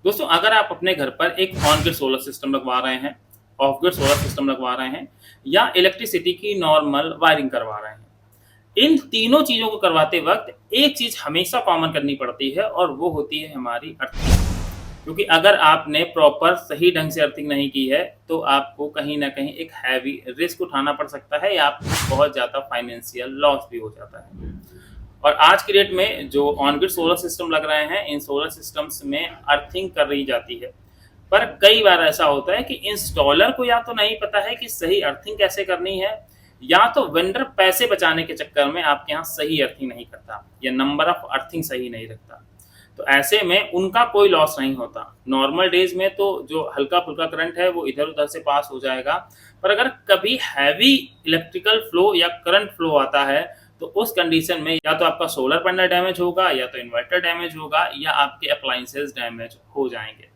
दोस्तों, अगर आप अपने घर पर एक ऑन ग्रिड सोलर सिस्टम लगवा रहे हैं, ऑफ ग्रिड सोलर सिस्टम लगवा रहे हैं या इलेक्ट्रिसिटी की नॉर्मल वायरिंग करवा रहे हैं, इन तीनों चीज़ों को करवाते वक्त एक चीज़ हमेशा कॉमन करनी पड़ती है और वो होती है हमारी अर्थिंग। क्योंकि अगर आपने प्रॉपर सही ढंग से अर्थिंग नहीं की है, तो आपको कहीं न कहीं एक हैवी रिस्क उठाना पड़ सकता है या आपको बहुत ज़्यादा फाइनेंशियल लॉस भी हो जाता है। और आज की डेट में जो ऑन ग्रिड सोलर सिस्टम लग रहे हैं, इन सोलर सिस्टम्स में अर्थिंग कर रही जाती है। पर कई बार ऐसा होता है कि इंस्टॉलर को या तो नहीं पता है कि सही अर्थिंग कैसे करनी है, या तो वेंडर पैसे बचाने के चक्कर में आपके यहाँ सही अर्थिंग नहीं करता या नंबर ऑफ अर्थिंग सही नहीं रखता। तो ऐसे में उनका कोई लॉस नहीं होता। नॉर्मल डेज में तो जो हल्का-फुल्का करंट है वो इधर-उधर से पास हो जाएगा, पर अगर कभी हैवी इलेक्ट्रिकल फ्लो या करंट फ्लो आता है, तो उस कंडीशन में या तो आपका सोलर पैनल डैमेज होगा या तो इन्वर्टर डैमेज होगा या आपके अप्लायंसेस डैमेज हो जाएँगे।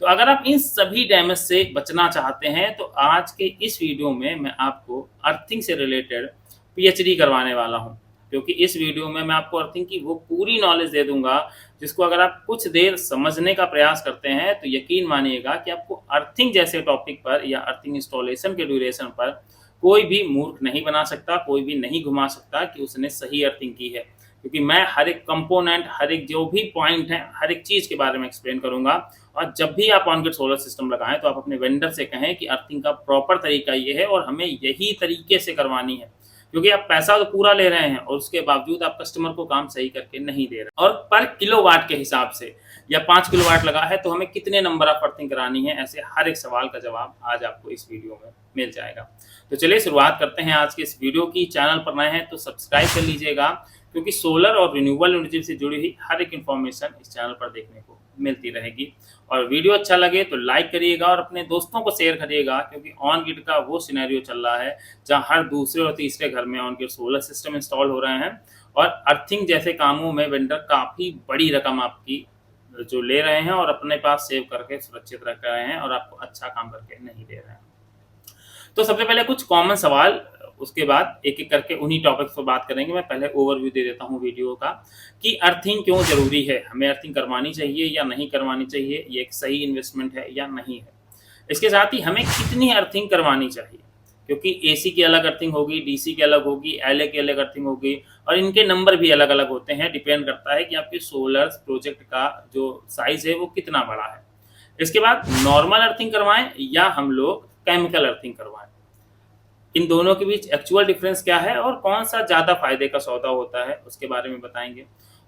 तो अगर आप इन सभी डैमेज से बचना चाहते हैं, तो आज के इस वीडियो में मैं आपको अर्थिंग से रिलेटेड पीएचडी करवाने वाला हूँ। क्योंकि इस वीडियो में मैं आपको अर्थिंग की वो पूरी नॉलेज दे दूँगा, जिसको अगर आप कुछ देर समझने का प्रयास करते हैं, तो यकीन मानिएगा कि आपको अर्थिंग जैसे टॉपिक पर या अर्थिंग इंस्टॉलेशन के ड्यूरेशन पर कोई भी मूर्ख नहीं बना सकता, कोई भी नहीं घुमा सकता कि उसने सही अर्थिंग की है। क्योंकि मैं हर एक कंपोनेंट, हर एक जो भी पॉइंट है, हर एक चीज़ के बारे में एक्सप्लेन करूँगा। और जब भी आप ऑन ग्रिड सोलर सिस्टम लगाएँ, तो आप अपने वेंडर से कहें कि अर्थिंग का प्रॉपर तरीका ये है और हमें यही तरीके से करवानी है। क्योंकि आप पैसा तो पूरा ले रहे हैं और उसके बावजूद आप कस्टमर को काम सही करके नहीं दे रहे। और पर किलोवाट के हिसाब से या 5 किलोवाट लगा है तो हमें कितने नंबर ऑफ अर्थिंग करानी है, ऐसे हर एक सवाल का जवाब आज आपको इस वीडियो में मिल जाएगा। तो चलिए शुरुआत करते हैं आज के इस वीडियो की। चैनल पर नए हैं तो सब्सक्राइब कर लीजिएगा, क्योंकि सोलर और रिन्यूएबल एनर्जी से जुड़ी हुई हर एक इन्फॉर्मेशन इस चैनल पर देखने को मिलती रहेगी। और वीडियो अच्छा लगे तो लाइक करिएगा और अपने दोस्तों को शेयर करिएगा, क्योंकि ऑन ग्रिड का वो सिनेरियो चल रहा है जहां हर दूसरे और तीसरे घर में on grid solar system install हो रहे हैं और अर्थिंग जैसे कामों में वेंडर काफ़ी बड़ी रकम आपकी जो ले रहे हैं और अपने पास सेव करके सुरक्षित रख रहे हैं और आपको अच्छा काम करके नहीं दे रहे हैं। तो सबसे पहले कुछ कॉमन सवाल, उसके बाद एक-एक करके उन्हीं टॉपिक्स पर बात करेंगे। मैं पहले ओवरव्यू दे देता हूँ वीडियो का कि अर्थिंग क्यों ज़रूरी है, हमें अर्थिंग करवानी चाहिए या नहीं करवानी चाहिए, ये एक सही इन्वेस्टमेंट है या नहीं है। इसके साथ ही हमें कितनी अर्थिंग करवानी चाहिए, क्योंकि एसी की अलग अर्थिंग होगी, डीसी की अलग होगी, एलए की अलग अर्थिंग होगी और इनके नंबर भी अलग-अलग होते हैं। डिपेंड करता है कि आपके सोलर प्रोजेक्ट का जो साइज़ है वो कितना बड़ा है। इसके बाद नॉर्मल अर्थिंग करवाएँ या हम लोग केमिकल अर्थिंग करवाएँ। इन दोनों के बीच एक्चुअल डिफरेंस क्या है और कौन-सा ज़्यादा फ़ायदे का सौदा होता है, उसके बारे में बताएँगे।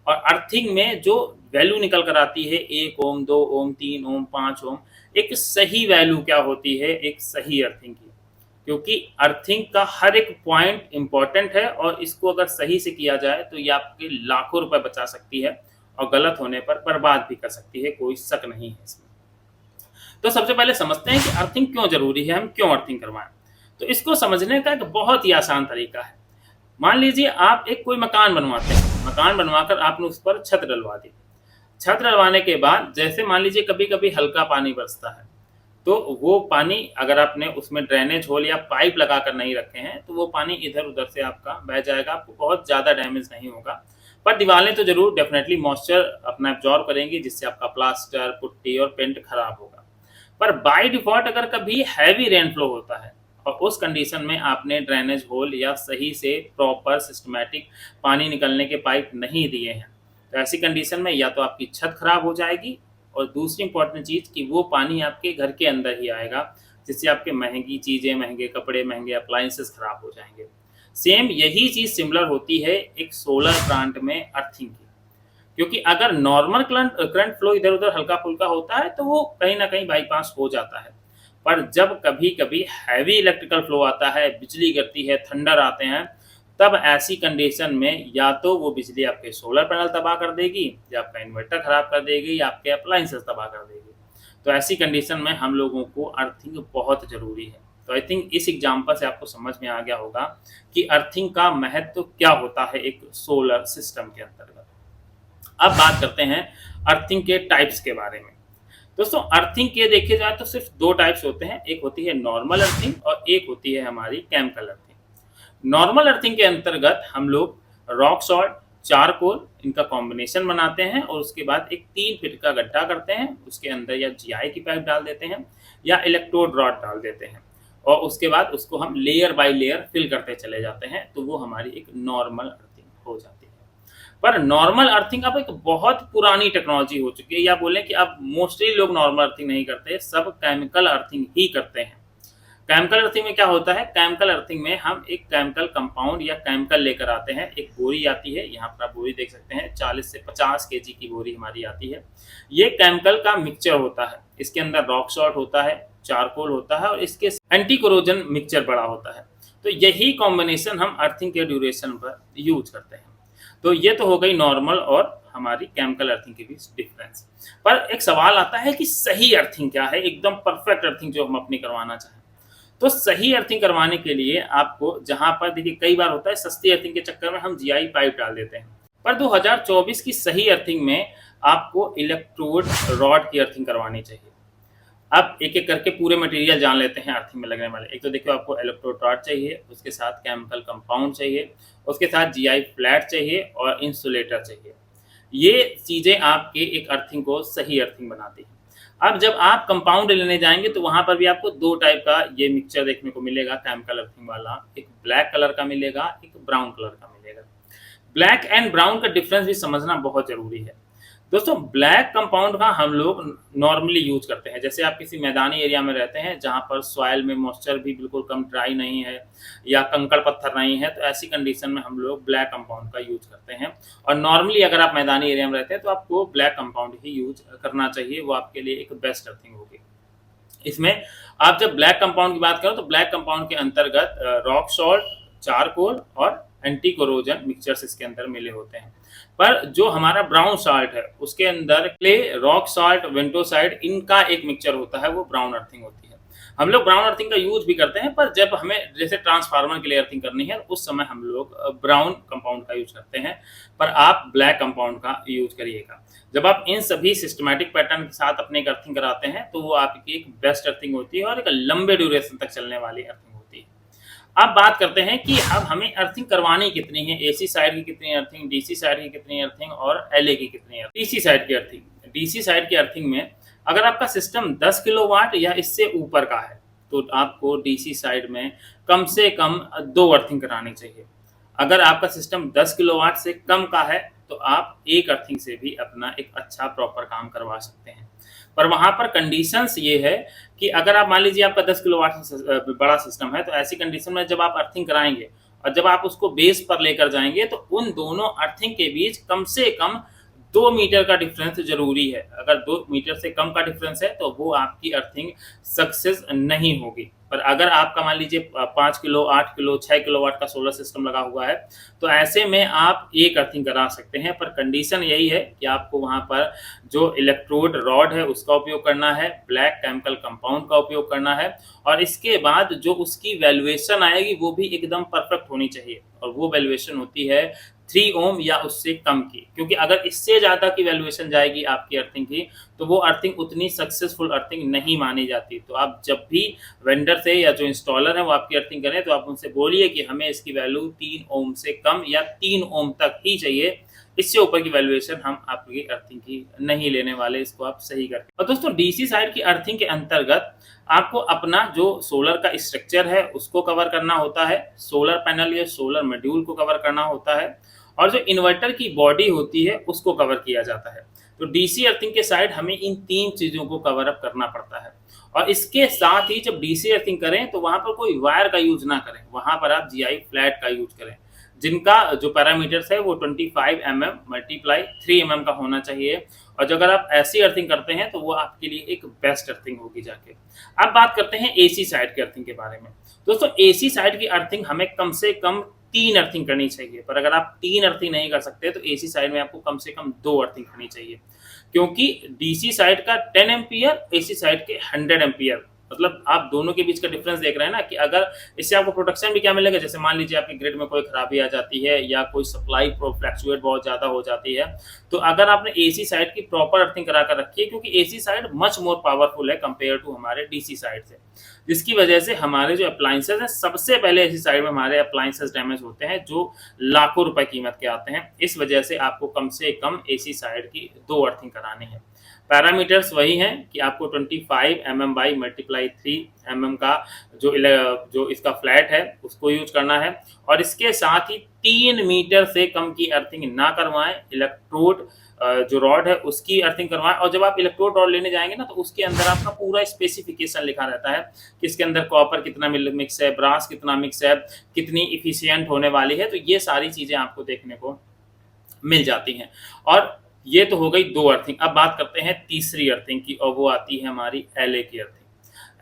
और अर्थिंग में जो वैल्यू निकल कर आती है 1 ओम, 2 ओम, 3 ओम, 5 ओम, एक सही वैल्यू क्या होती है एक सही अर्थिंग की। क्योंकि अर्थिंग का हर एक पॉइंट इम्पोर्टेंट है और इसको अगर सही से किया जाए तो ये आपके लाखों रुपए बचा सकती है और गलत होने पर बर्बाद भी कर सकती है, कोई शक नहीं है इसमें। तो सबसे पहले समझते हैं कि अर्थिंग क्यों ज़रूरी है, हम क्यों अर्थिंग करवाएँ। तो इसको समझने का एक बहुत ही आसान तरीका है। मान लीजिए आप एक कोई मकान बनवाते हैं, मकान बनवाकर आपने उस पर छत डलवा दी। छत डलवाने के बाद जैसे मान लीजिए कभी-कभी हल्का पानी बरसता है, तो वो पानी अगर आपने उसमें ड्रेनेज होल या पाइप लगाकर नहीं रखे हैं, तो वो पानी इधर-उधर से आपका बह जाएगा, आपको बहुत ज़्यादा डैमेज नहीं होगा। पर दीवारें तो ज़रूर डेफ़िनेटली मॉइस्चर अपना एब्ज़ॉर्ब करेंगी, जिससे आपका प्लास्टर, पुट्टी और पेंट खराब होगा। पर बाय डिफ़ॉल्ट अगर कभी हैवी रेनफ्लो होता है और उस कंडीशन में आपने ड्रेनेज होल या सही से प्रॉपर सिस्टमैटिक पानी निकलने के पाइप नहीं दिए हैं, तो ऐसी कंडीशन में या तो आपकी छत खराब हो जाएगी और दूसरी इंपॉर्टेंट चीज़ कि वो पानी आपके घर के अंदर ही आएगा, जिससे आपके महंगी चीज़ें, महंगे कपड़े, महंगे अप्लायंसेस खराब हो जाएंगे। सेम यही चीज़ सिमिलर होती है एक सोलर प्लांट में अर्थिंग की। क्योंकि अगर नॉर्मल करंट फ्लो इधर-उधर हल्का-फुल्का होता है, तो वो कहीं न कहीं बाईपास हो जाता है। पर जब कभी-कभी हैवी इलेक्ट्रिकल फ्लो आता है, बिजली गिरती है, थंडर आते हैं, तब ऐसी कंडीशन में या तो वो बिजली आपके सोलर पैनल तबाह कर देगी या आपका इन्वर्टर खराब कर देगी या आपके अप्लायंसेस तबाह कर देगी। तो ऐसी कंडीशन में हम लोगों को अर्थिंग बहुत ज़रूरी है। तो आई थिंक इस एग्ज़ाम्पल से आपको समझ में आ गया होगा कि अर्थिंग का महत्व क्या होता है एक सोलर सिस्टम के अंतर्गत। अब बात करते हैं अर्थिंग के टाइप्स के बारे में। दोस्तों, अर्थिंग के देखे जाए तो सिर्फ 2 टाइप्स होते हैं, एक होती है नॉर्मल अर्थिंग और एक होती है हमारी केमिकल अर्थिंग। नॉर्मल अर्थिंग के अंतर्गत हम लोग रॉक सॉल्ट, चारकोल, इनका कॉम्बिनेशन बनाते हैं और उसके बाद एक 3 फीट का गड्ढा करते हैं, उसके अंदर या जीआई की पाइप डाल देते हैं या इलेक्ट्रोड रॉड डाल देते हैं और उसके बाद उसको हम लेयर बाय लेयर फिल करते चले जाते हैं, तो वो हमारी एक नॉर्मल अर्थिंग हो जाती है। पर नॉर्मल अर्थिंग अब एक बहुत पुरानी टेक्नोलॉजी हो चुकी है, या बोलें कि अब मोस्टली लोग नॉर्मल अर्थिंग नहीं करते, सब केमिकल अर्थिंग ही करते हैं। केमिकल अर्थिंग में क्या होता है, केमिकल अर्थिंग में हम एक केमिकल कंपाउंड या केमिकल लेकर आते हैं, एक बोरी आती है, यहाँ पर आप बोरी देख सकते हैं 40 से 50 केजी की बोरी हमारी आती है। ये केमिकल का मिक्सचर होता है, इसके अंदर रॉक सॉल्ट होता है, चारकोल होता है और इसके एंटी कोरोजन मिक्सचर बड़ा होता है। तो यही कॉम्बिनेशन हम अर्थिंग के ड्यूरेशन पर यूज करते हैं। तो ये तो हो गई नॉर्मल और हमारी केमिकल अर्थिंग के बीच डिफरेंस। पर एक सवाल आता है कि सही अर्थिंग क्या है, एकदम परफेक्ट अर्थिंग जो हम अपनी करवाना चाहें। तो सही अर्थिंग करवाने के लिए आपको, जहां पर देखिए कई बार होता है सस्ती अर्थिंग के चक्कर में हम जीआई पाइप डाल देते हैं, पर 2024 की सही अर्थिंग में आपको इलेक्ट्रोड रॉड की अर्थिंग करवानी चाहिए। अब एक एक करके पूरे मटेरियल जान लेते हैं अर्थिंग में लगने वाले। एक तो देखिए आपको इलेक्ट्रोड रॉड चाहिए, उसके साथ केमिकल कंपाउंड चाहिए, उसके साथ जीआई फ्लैट चाहिए और इंसुलेटर चाहिए। ये चीजें आपके एक अर्थिंग को सही अर्थिंग बनाती हैं। अब जब आप कंपाउंड लेने जाएंगे तो वहां पर भी आपको 2 टाइप का ये मिक्सचर देखने को मिलेगा केमिकल अर्थिंग वाला, एक ब्लैक कलर का मिलेगा, एक ब्राउन कलर का मिलेगा। ब्लैक एंड ब्राउन का डिफरेंस भी समझना बहुत जरूरी है। दोस्तों ब्लैक कंपाउंड का हम लोग नॉर्मली यूज करते हैं, जैसे आप किसी मैदानी एरिया में रहते हैं जहां पर सॉइल में मॉइस्चर भी बिल्कुल कम ड्राई नहीं है या कंकड़ पत्थर नहीं है, तो ऐसी कंडीशन में हम लोग ब्लैक कंपाउंड का यूज करते हैं। और नॉर्मली अगर आप मैदानी एरिया में रहते हैं तो आपको ब्लैक कंपाउंड ही यूज करना चाहिए, वो आपके लिए एक बेस्ट अर्थिंग होगी। इसमें आप जब ब्लैक कंपाउंड की बात करो तो ब्लैक कंपाउंड के अंतर्गत रॉक सॉल्ट, चारकोल और एंटी कोरोजन मिक्सचर्स इसके अंदर मिले होते हैं। पर जो हमारा ब्राउन सॉल्ट है उसके अंदर क्ले, रॉक सॉल्ट, वेंटोसाइड, इनका एक मिक्सचर होता है, वो ब्राउन अर्थिंग होती है। हम लोग ब्राउन अर्थिंग का यूज भी करते हैं, पर जब हमें जैसे ट्रांसफार्मर के लिए अर्थिंग करनी है उस समय हम लोग ब्राउन कंपाउंड का यूज करते हैं, पर आप ब्लैक कंपाउंड का यूज करिएगा। जब आप इन सभी सिस्टमैटिक पैटर्न के साथ अपने एक अर्थिंग कराते हैं तो वो आपकी एक बेस्ट अर्थिंग होती है और एक लंबे ड्यूरेशन तक चलने वाली अर्थिंग होती है। अब बात करते हैं कि अब हमें अर्थिंग करवानी कितनी है, एसी साइड की कितनी अर्थिंग, डीसी साइड की कितनी अर्थिंग और एलए की कितनी अर्थिंग। डीसी साइड की अर्थिंग, डीसी साइड की अर्थिंग में अगर आपका सिस्टम 10 किलोवाट या इससे ऊपर का है तो आपको डीसी साइड में कम से कम 2 अर्थिंग करानी चाहिए। अगर आपका सिस्टम 10 किलोवाट से कम का है तो आप एक अर्थिंग से भी अपना एक अच्छा प्रॉपर काम करवा सकते हैं। पर वहां पर कंडीशंस ये है कि अगर आप मान लीजिए आपका 10 किलोवाट से बड़ा सिस्टम है तो ऐसी कंडीशन में जब आप अर्थिंग कराएंगे और जब आप उसको बेस पर लेकर जाएंगे तो उन दोनों अर्थिंग के बीच कम से कम 2 मीटर का डिफरेंस जरूरी है। अगर 2 मीटर से कम का डिफरेंस है तो वो आपकी अर्थिंग सक्सेस नहीं होगी। पर अगर आपका मान लीजिए 5 किलो, 8 किलो, 6 किलोवाट का सोलर सिस्टम लगा हुआ है तो ऐसे में आप एक अर्थिंग करा सकते हैं, पर कंडीशन यही है कि आपको वहां पर जो इलेक्ट्रोड रॉड है उसका उपयोग करना है, ब्लैक केमिकल कंपाउंड का उपयोग करना है और इसके बाद जो उसकी वैल्यूएशन आएगी वो भी एकदम परफेक्ट होनी चाहिए और वो वैल्यूएशन होती है 3 ओम या उससे कम की, क्योंकि अगर इससे ज्यादा की वैल्यूएशन जाएगी आपकी अर्थिंग की तो वो अर्थिंग उतनी सक्सेसफुल अर्थिंग नहीं मानी जाती। तो आप जब भी वेंडर से या जो इंस्टॉलर है वो आपकी अर्थिंग करें तो आप उनसे बोलिए कि हमें इसकी वैल्यू 3 ओम से कम या 3 ओम तक ही चाहिए, इससे ऊपर की वैल्यूएशन हम आपकी अर्थिंग की नहीं लेने वाले, इसको आप सही करके। और दोस्तों डीसी साइड की अर्थिंग के अंतर्गत आपको अपना जो सोलर का स्ट्रक्चर है उसको कवर करना होता है, सोलर पैनल या सोलर मॉड्यूल को कवर करना होता है और जो इन्वर्टर की बॉडी होती है उसको कवर किया जाता है। तो डीसी अर्थिंग के साइड हमें इन 3 चीजों को कवर अप करना पड़ता है और इसके साथ ही जब डीसी अर्थिंग करें तो वहां पर कोई वायर का यूज ना करें, वहां पर आप जीआई फ्लैट का यूज करें जिनका जो पैरामीटर्स है वो 25 mm मल्टीप्लाई 3 mm का होना चाहिए। और जो अगर आप ऐसी अर्थिंग करते हैं तो वो आपके लिए एक बेस्ट अर्थिंग होगी जाके। अब बात करते हैं एसी साइड की अर्थिंग के बारे में। दोस्तों एसी साइड की अर्थिंग हमें कम से कम 3 अर्थिंग करनी चाहिए, पर अगर आप 3 अर्थिंग नहीं कर सकते तो एसी साइड में आपको कम से कम 2 अर्थिंग करनी चाहिए, क्योंकि डीसी साइड का 10 एम्पियर, एसी साइड के 100 एम्पियर मतलब आप दोनों के बीच का डिफरेंस देख रहे हैं ना, कि अगर इससे आपको प्रोटेक्शन भी क्या मिलेगा, जैसे मान लीजिए आपके ग्रिड में कोई खराबी आ जाती है या कोई सप्लाई फ्लैक्चुएट बहुत ज़्यादा हो जाती है, तो अगर आपने एसी साइड की प्रॉपर अर्थिंग करा कर रखी है, क्योंकि AC side much more powerful है कंपेयर टू हमारे डीसी साइड से, जिसकी वजह से हमारे जो अप्लायंसेस हैं, सबसे पहले एसी साइड में हमारे अप्लायंसेस डैमेज होते हैं, जो लाखों रुपए कीमत के आते हैं। इस वजह से आपको कम से कम एसी साइड की 2 अर्थिंग करानी है। पैरामीटर्स वही हैं कि आपको 25 mm बाई मल्टीप्लाई 3 mm का जो इसका फ्लैट है उसको यूज करना है, और इसके साथ ही 3 मीटर से कम की अर्थिंग ना करवाएं। इलेक्ट्रोड जो रॉड है उसकी अर्थिंग करवाएं, और जब आप इलेक्ट्रोड रॉड लेने जाएंगे ना, तो उसके अंदर आपका पूरा स्पेसिफिकेशन लिखा रहता है कि इसके अंदर कॉपर कितना मिक्स है, ब्रास कितना मिक्स है, कितनी इफिशियंट होने वाली है, तो ये सारी चीजें आपको देखने को मिल जाती हैं। और ये तो हो गई 2 अर्थिंग। अब बात करते हैं तीसरी अर्थिंग की, और वो आती है हमारी एलए की अर्थिंग।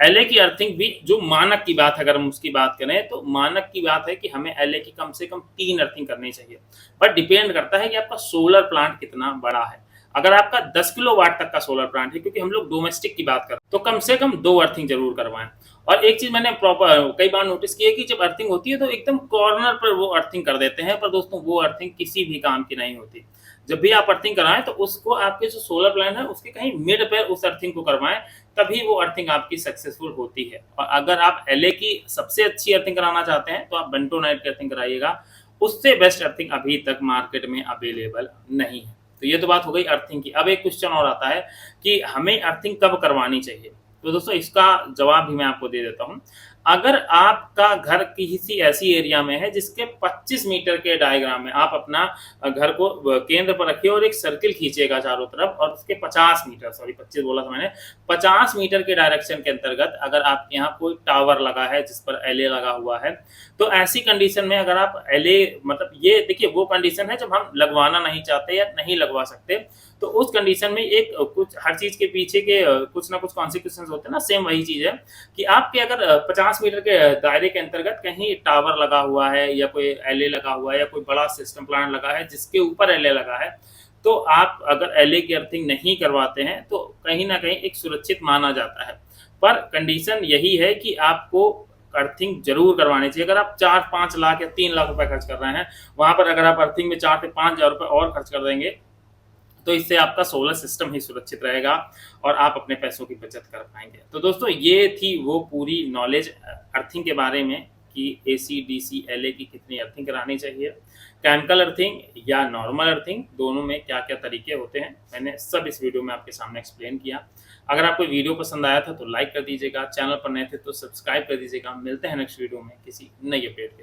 एलए की अर्थिंग भी जो मानक की बात है, अगर हम उसकी बात करें तो मानक की बात है कि हमें एलए की कम से कम 3 अर्थिंग करनी चाहिए, पर डिपेंड करता है कि आपका सोलर प्लांट कितना बड़ा है। अगर आपका 10 किलोवाट तक का सोलर प्लांट है, क्योंकि हम लोग डोमेस्टिक की बात कर, तो कम से कम 2 अर्थिंग जरूर करवाएं। और एक चीज मैंने प्रॉपर कई बार नोटिस की है कि जब अर्थिंग होती है तो एकदम कॉर्नर पर वो अर्थिंग कर देते हैं, पर दोस्तों वो अर्थिंग किसी भी काम की नहीं होती। जब भी आप अर्थिंग कराएं तो उसको आपके जो सोलर प्लांट है उसके कहीं मिड पे उस अर्थिंग को करवाएं, तभी वो अर्थिंग आपकी सक्सेसफुल होती है। और अगर आप एलए की सबसे अच्छी अर्थिंग कराना चाहते हैं तो आप बेंटोनाइट की अर्थिंग कराइएगा, उससे बेस्ट अर्थिंग अभी तक मार्केट में अवेलेबल नहीं है। तो ये तो बात हो गई अर्थिंग की। अब एक क्वेश्चन और आता है कि हमें अर्थिंग कब करवानी चाहिए, तो दोस्तों इसका जवाब भी मैं आपको दे देता हूं। अगर आपका घर किसी ऐसी एरिया में है जिसके 25 मीटर के डायग्राम में आप अपना घर को केंद्र पर रखिए और एक सर्किल खींचिएगा चारों तरफ, और उसके 50 मीटर, सॉरी 25 बोला था मैंने, 50 मीटर के डायरेक्शन के अंतर्गत अगर आपके यहाँ कोई टावर लगा है जिस पर एलए लगा हुआ है, तो ऐसी कंडीशन में अगर आप एलए, मतलब ये देखिए वो कंडीशन है जब हम लगवाना नहीं चाहते या नहीं लगवा सकते, तो उस कंडीशन में एक कुछ हर चीज के पीछे के कुछ ना कुछ कॉन्सिक्वेंसेस होते हैं ना, सेम वही चीज है कि आपके अगर 50 मीटर के दायरे के अंतर्गत कहीं टावर लगा हुआ है या कोई एलए लगा हुआ है या कोई बड़ा सिस्टम प्लांट लगा है जिसके ऊपर एलए लगा है, तो आप अगर एलए की अर्थिंग नहीं करवाते हैं तो कहीं ना कहीं एक सुरक्षित माना जाता है। पर कंडीशन यही है कि आपको अर्थिंग जरूर करवानी चाहिए। अगर आप 4-5 लाख या 3 लाख रुपए खर्च कर रहे हैं, वहां पर अगर आप अर्थिंग में 4 से 5 हजार रुपए और खर्च कर देंगे, तो इससे आपका सोलर सिस्टम ही सुरक्षित रहेगा और आप अपने पैसों की बचत कर पाएंगे। तो दोस्तों ये थी वो पूरी नॉलेज अर्थिंग के बारे में कि एसी डीसी एलए की कितनी अर्थिंग करानी चाहिए, केमिकल अर्थिंग या नॉर्मल अर्थिंग, दोनों में क्या क्या तरीके होते हैं, मैंने सब इस वीडियो में आपके सामने एक्सप्लेन किया। अगर आपको वीडियो पसंद आया था तो लाइक कर दीजिएगा, चैनल पर नए थे तो सब्सक्राइब कर दीजिएगा। मिलते हैं नेक्स्ट वीडियो में किसी नई अपडेट के साथ।